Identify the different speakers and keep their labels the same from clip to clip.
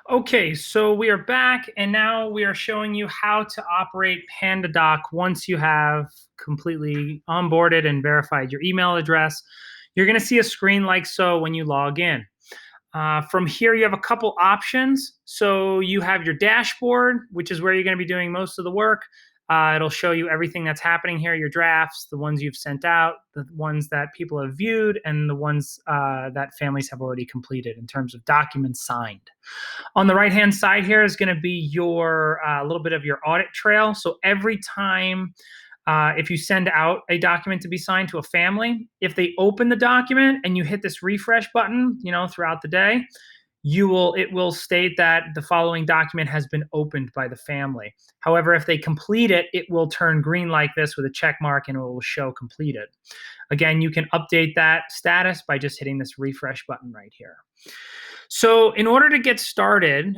Speaker 1: Okay, so we are back and now we are showing you how to operate PandaDoc once you have completely onboarded and verified your email address. You're going to see a screen like so when you log in. From here, you have a couple options. So you have your dashboard, which is where you're going to be doing most of the work. It'll show you everything that's happening here, your drafts, the ones you've sent out, the ones that people have viewed, and the ones that families have already completed in terms of documents signed. On the right-hand side here is going to be your little bit of your audit trail. So every time if you send out a document to be signed to a family, if they open the document and you hit this refresh button, throughout the day, it will state that the following document has been opened by the family. However, if they complete it, it will turn green like this with a check mark and it will show completed. Again, you can update that status by just hitting this refresh button right here. So in order to get started,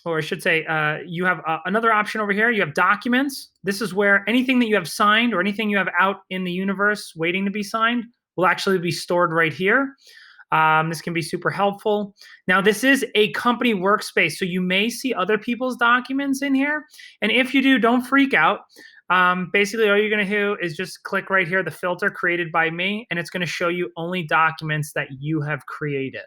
Speaker 1: or I should say, you have another option over here. You have documents. This is where anything that you have signed or anything you have out in the universe waiting to be signed will actually be stored right here. This can be super helpful. Now, this is a company workspace, so you may see other people's documents in here. And if you do, don't freak out. Basically, all you're going to do is just click right here, the filter created by me, and it's going to show you only documents that you have created.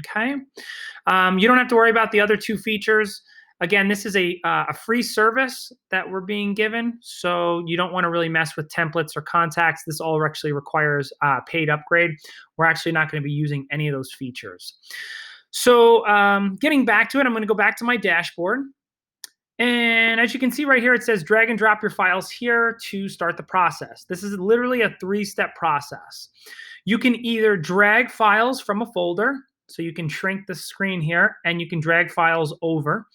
Speaker 1: Okay. You don't have to worry about the other two features. Again, this is a free service that we're being given, so you don't want to really mess with templates or contacts. This all actually requires a paid upgrade. We're actually not going to be using any of those features. So getting back to it, I'm going to go back to my dashboard. And as you can see right here, it says drag and drop your files here to start the process. This is literally a 3-step process. You can either drag files from a folder, so you can shrink the screen here and you can drag files over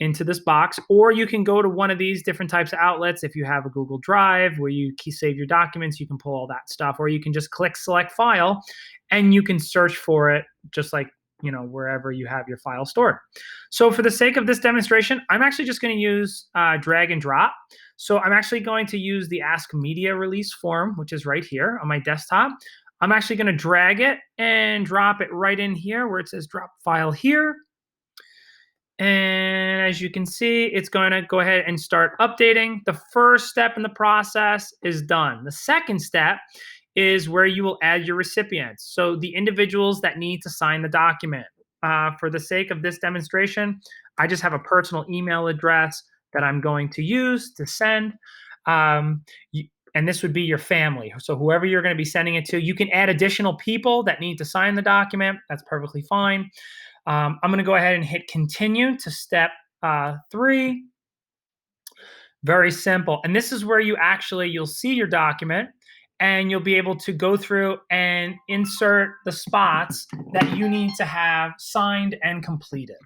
Speaker 1: into this box, or you can go to one of these different types of outlets. If you have a Google Drive where you save your documents, you can pull all that stuff, or you can just click select file and you can search for it just like wherever you have your file stored. So for the sake of this demonstration, I'm actually just going to use drag and drop. So I'm actually going to use the Ask Media Release form, which is right here on my desktop. I'm actually going to drag it and drop it right in here where it says drop file here. And as you can see, it's going to go ahead and start updating. The first step in the process is done. The second step is where you will add your recipients. So the individuals that need to sign the document. For the sake of this demonstration, I just have a personal email address that I'm going to use to send. And this would be your family. So whoever you're going to be sending it to, you can add additional people that need to sign the document. That's perfectly fine. I'm going to go ahead and hit continue to step 3. Very simple. And this is where you'll see your document and you'll be able to go through and insert the spots that you need to have signed and completed.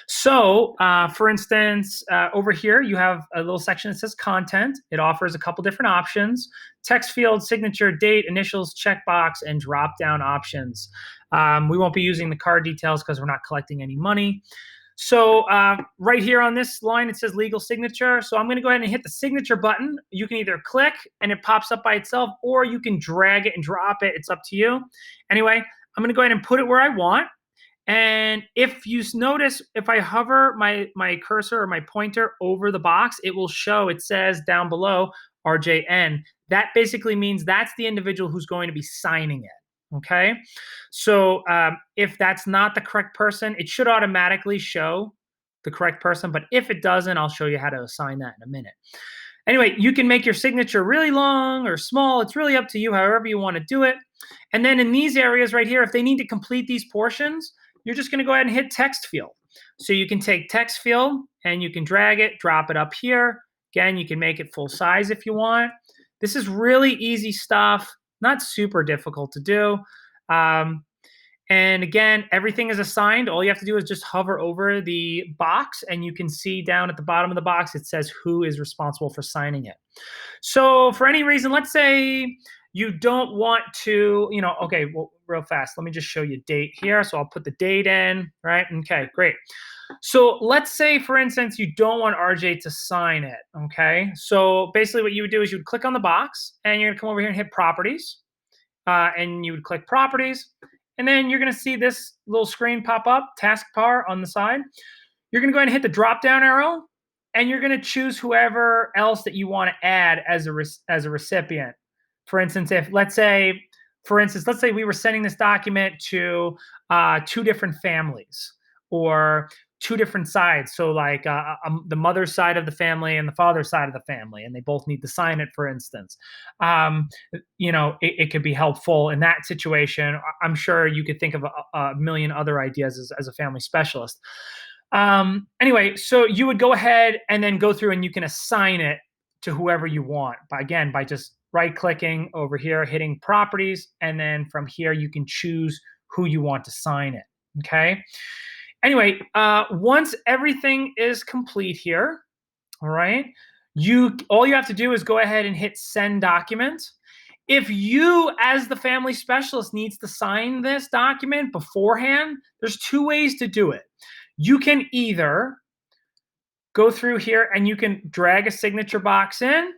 Speaker 1: So, for instance, over here, you have a little section that says content. It offers a couple different options: text field, signature, date, initials, checkbox, and drop-down options. We won't be using the card details because we're not collecting any money. So right here on this line, it says legal signature. So I'm going to go ahead and hit the signature button. You can either click and it pops up by itself, or you can drag it and drop it. It's up to you. Anyway, I'm going to go ahead and put it where I want. And if you notice, if I hover my cursor or my pointer over the box, it will show, it says down below, RJN. That basically means that's the individual who's going to be signing it. Okay, so if that's not the correct person, it should automatically show the correct person. But if it doesn't, I'll show you how to assign that in a minute. Anyway, you can make your signature really long or small. It's really up to you, however you want to do it. And then in these areas right here, if they need to complete these portions, you're just going to go ahead and hit text field. So you can take text field and you can drag it, drop it up here. Again, you can make it full size if you want. This is really easy stuff. Not super difficult to do. And again, everything is assigned. All you have to do is just hover over the box and you can see down at the bottom of the box, it says who is responsible for signing it. So for any reason, let's say you don't want to, okay, well, real fast, let me just show you date here. So I'll put the date in, right? Okay, great. So let's say, for instance, you don't want RJ to sign it, okay? So basically what you would do is you would click on the box and you're gonna come over here and hit properties. And you would click properties. And then you're going to see this little screen pop up, taskbar on the side. You're going to go ahead and hit the drop down arrow, and you're going to choose whoever else that you want to add as a recipient. For instance, let's say we were sending this document to 2 different families or 2 different sides. So like the mother's side of the family and the father's side of the family, and they both need to sign it, for instance. It could be helpful in that situation. I'm sure you could think of a million other ideas as a family specialist. Anyway, so you would go ahead and then go through and you can assign it to whoever you want by just right clicking over here, hitting properties. And then from here, you can choose who you want to sign it. Okay. Anyway, once everything is complete here, all right, all you have to do is go ahead and hit send document. If you, as the family specialist, needs to sign this document beforehand, there's 2 ways to do it. You can either go through here and you can drag a signature box in,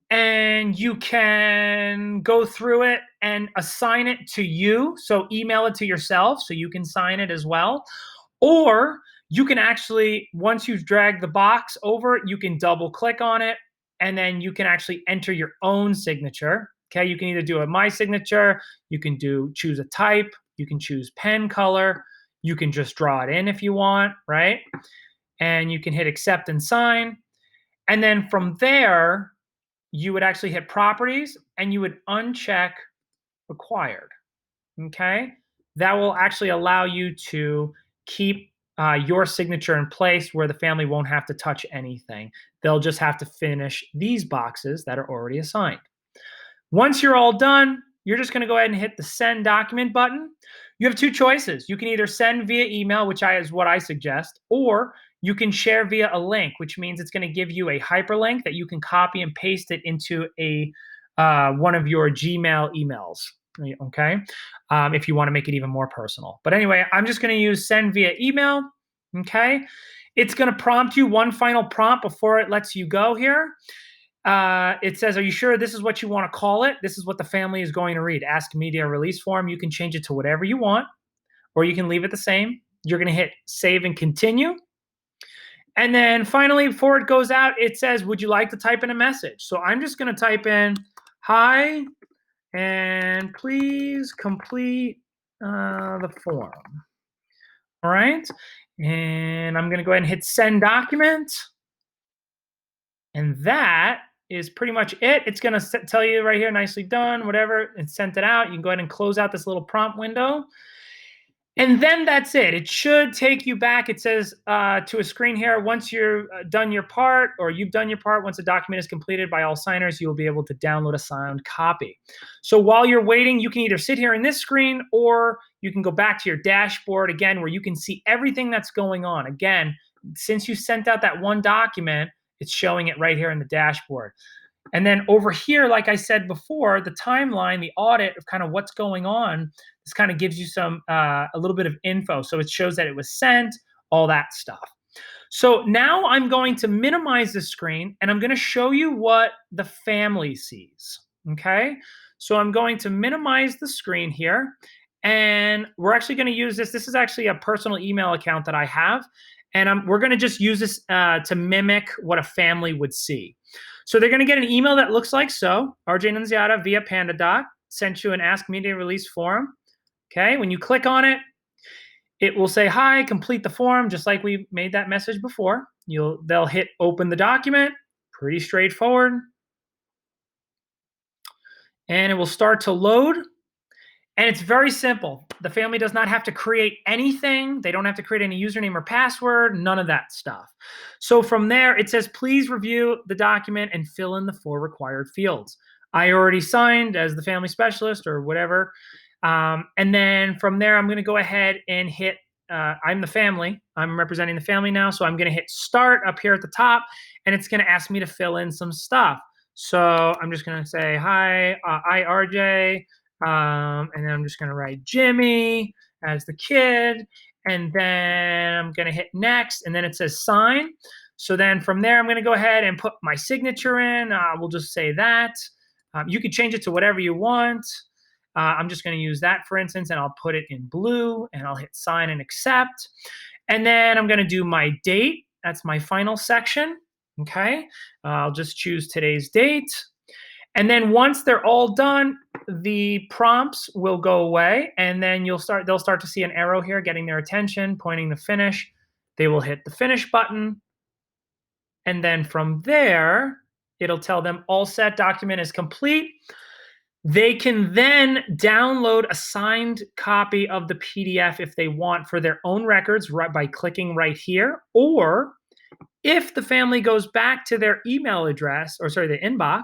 Speaker 1: and you can go through it and assign it to you. So email it to yourself so you can sign it as well. Or you can actually, once you've dragged the box over, you can double click on it, and then you can actually enter your own signature. Okay, you can either do my signature, you can choose a type, you can choose pen color, you can just draw it in if you want, right? And you can hit accept and sign. And then from there, you would actually hit properties and you would uncheck required. Okay, that will actually allow you to keep your signature in place where the family won't have to touch anything. They'll just have to finish these boxes that are already assigned. Once you're all done, you're just going to go ahead and hit the send document button. You have 2 choices. You can either send via email, which is what I suggest, or you can share via a link, which means it's going to give you a hyperlink that you can copy and paste it into one of your Gmail emails. Okay, if you want to make it even more personal. But anyway, I'm just going to use send via email. Okay, it's going to prompt you one final prompt before it lets you go here. It says, are you sure this is what you want to call it? This is what the family is going to read. Ask media release form. You can change it to whatever you want, or you can leave it the same. You're going to hit save and continue. And then finally, before it goes out, it says, would you like to type in a message? So I'm just going to type in, hi, and please complete the form. All right. And I'm going to go ahead and hit send document. And that is pretty much it. It's going to tell you right here, nicely done, whatever. It sent it out. You can go ahead and close out this little prompt window. And then that's it. It should take you back. It says to a screen here, once you're done your part, or you've done your part, once the document is completed by all signers, you will be able to download a signed copy. So while you're waiting, you can either sit here in this screen, or you can go back to your dashboard again, where you can see everything that's going on. Again, since you sent out that one document, it's showing it right here in the dashboard. And then over here, like I said before, the timeline, the audit of kind of what's going on, this kind of gives you a little bit of info. So it shows that it was sent, all that stuff. So now I'm going to minimize the screen, and I'm going to show you what the family sees. Okay, so I'm going to minimize the screen here, and we're actually going to use this. This is actually a personal email account that I have, and we're going to just use this to mimic what a family would see. So they're going to get an email that looks like so. RJ Nunziata via PandaDoc sent you an Ask Media Release form. Okay, when you click on it, it will say, hi, complete the form, just like we made that message before. They'll hit open the document, pretty straightforward. And it will start to load. And it's very simple. The family does not have to create anything. They don't have to create any username or password, none of that stuff. So from there, it says, please review the document and fill in the 4 required fields. I already signed as the family specialist or whatever. And then from there, I'm going to go ahead and hit, I'm the family. I'm representing the family now. So I'm going to hit start up here at the top, and it's going to ask me to fill in some stuff. So I'm just going to say, hi, I, RJ. And then I'm just going to write Jimmy as the kid. And then I'm going to hit next. And then it says sign. So then from there, I'm going to go ahead and put my signature in. We'll just say that. You can change it to whatever you want. I'm just going to use that, for instance, and I'll put it in blue, and I'll hit sign and accept. And then I'm going to do my date. That's my final section. Okay. I'll just choose today's date. And then once they're all done, the prompts will go away, and then they'll start to see an arrow here getting their attention, pointing to finish. They will hit the finish button. And then from there, it'll tell them all set, document is complete. They can then download a signed copy of the PDF if they want for their own records by clicking right here. Or if the family goes back to their email address, or sorry, the inbox,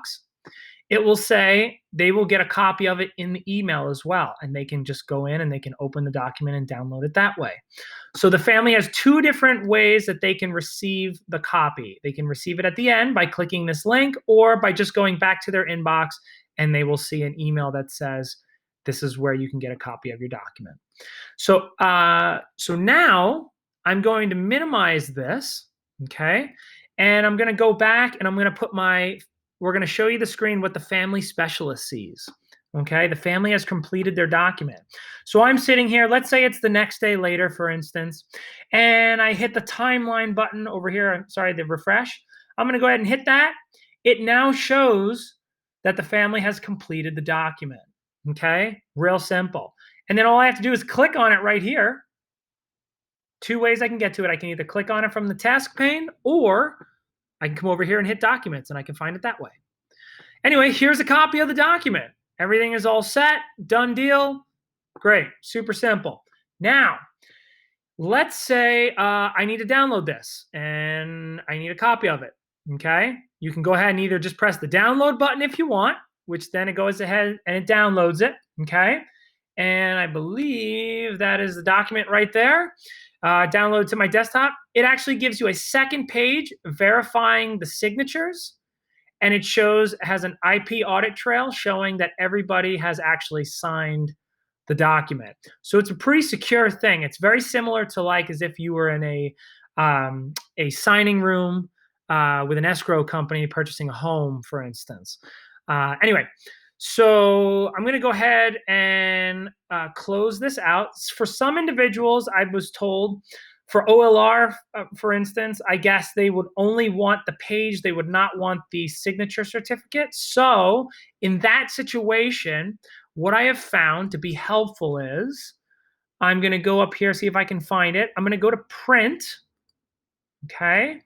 Speaker 1: it will say they will get a copy of it in the email as well. And they can just go in and they can open the document and download it that way. So the family has two different ways that they can receive the copy. They can receive it at the end by clicking this link, or by just going back to their inbox, and they will see an email that says, this is where you can get a copy of your document. So, so now I'm going to minimize this, okay? And I'm gonna go back and I'm gonna put we're gonna show you the screen what the family specialist sees. Okay, the family has completed their document. So I'm sitting here, let's say it's the next day later, for instance, and I hit the timeline button over here, sorry, the refresh. I'm gonna go ahead and hit that. It now shows that the family has completed the document, okay? Real simple. And then all I have to do is click on it right here. Two ways I can get to it. I can either click on it from the task pane, or I can come over here and hit documents and I can find it that way. Anyway, here's a copy of the document. Everything is all set, done deal. Great, super simple. Now, let's say I need to download this and I need a copy of it, okay? You can go ahead and either just press the download button if you want, which then it goes ahead and it downloads it, okay? And I believe that is the document right there. Download to my desktop. It actually gives you a second page verifying the signatures, and it has an IP audit trail showing that everybody has actually signed the document. So it's a pretty secure thing. It's very similar to like as if you were in a signing room with an escrow company purchasing a home, for instance. Anyway, so I'm going to go ahead and close this out. For some individuals, I was told for OLR, for instance, I guess they would only want the page. They would not want the signature certificate. So in that situation, what I have found to be helpful is I'm going to go up here, see if I can find it. I'm going to go to print. Okay.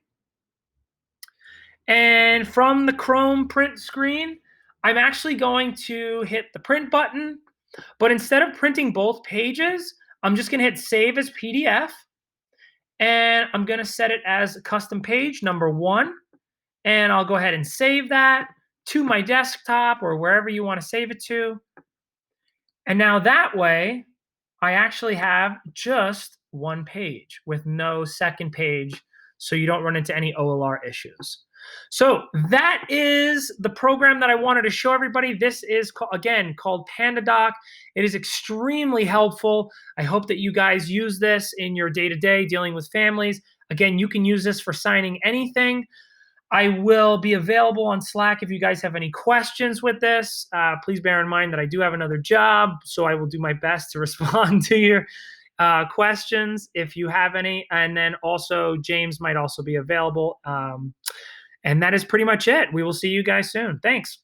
Speaker 1: And from the Chrome print screen, I'm actually going to hit the print button. But instead of printing both pages, I'm just going to hit save as PDF. And I'm going to set it as custom page number 1. And I'll go ahead and save that to my desktop or wherever you want to save it to. And now that way, I actually have just one page with no second page, so you don't run into any OLR issues. So that is the program that I wanted to show everybody. This is, again, called PandaDoc. It is extremely helpful. I hope that you guys use this in your day-to-day dealing with families. Again, you can use this for signing anything. I will be available on Slack if you guys have any questions with this. Please bear in mind that I do have another job, so I will do my best to respond to your questions if you have any. And then also, James might also be available. And that is pretty much it. We will see you guys soon. Thanks.